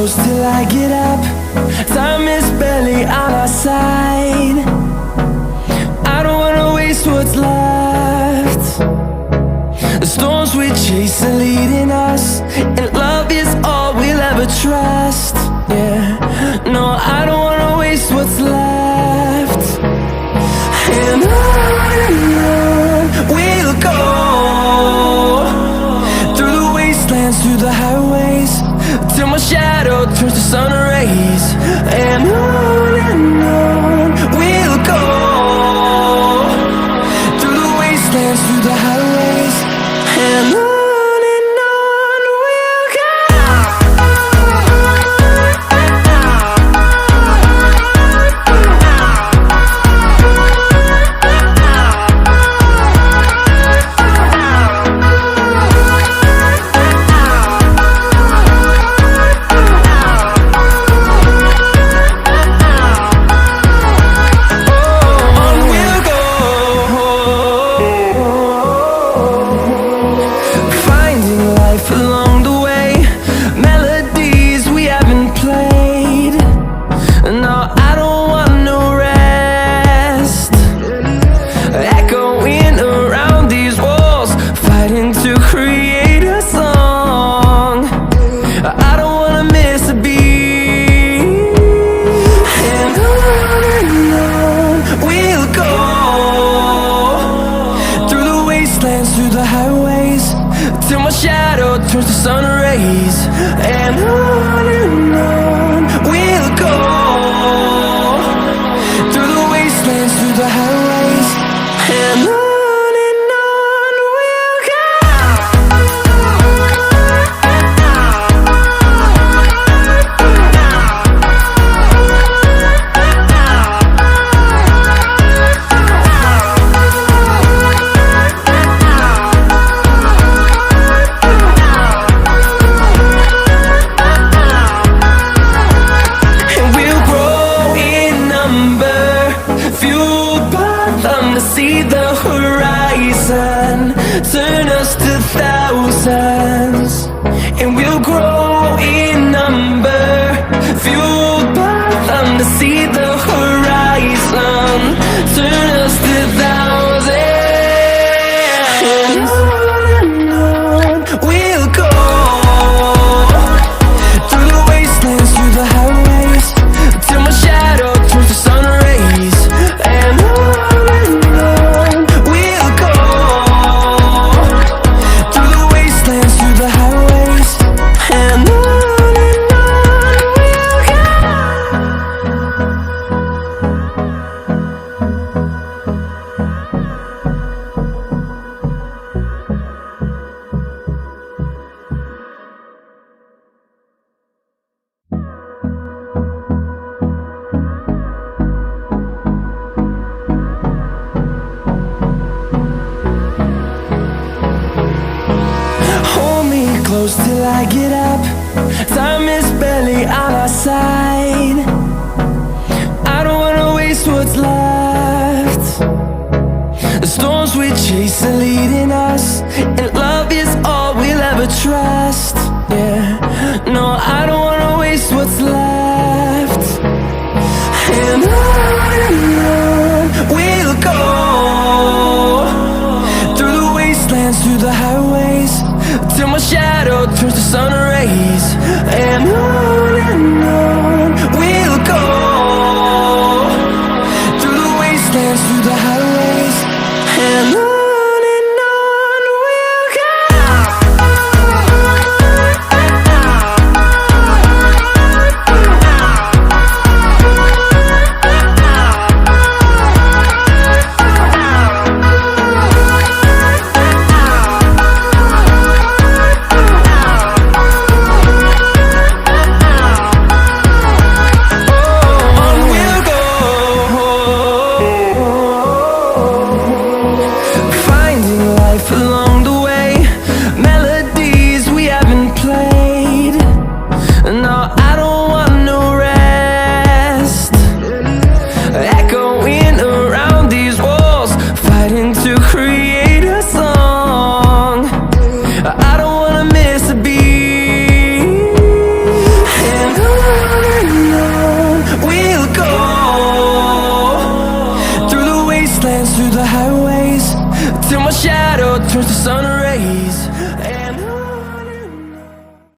close till I get up. Time is barely on our side. I don't wanna waste what's left. The storms we chase are leading us, and love is all we'll ever trust. Yeah, no, I don't wanna waste what's left. And on we'll go, through the wastelands, through the highways, till my shadow turns to sun rays. And on we'll go, through the wastelands, through the highways, and on we'll go. Through the highways, till my shadow turns to sun rays. And on we'll go, through the wastelands, through the highways, and on we'll go. See the horizon, turn us to thousands, and we'll grow in number, fueled by them. To see the horizon, turn us to thousands, and on we'll go, through the wastelands, through the highways, till my shadow turns to sun rays. And close till I get up. Time is barely on our side. I don't wanna waste what's left. The storms we chase are leading us, and love is all we'll ever trust. Yeah, no, I don't wanna waste what's left. And on we'll go, through the wastelands, through the highways, till my shadow turns to sun rays. And on we'll go, through the wastelands, through the highways, and on we'll go. the highways till my shadow turns to sun rays.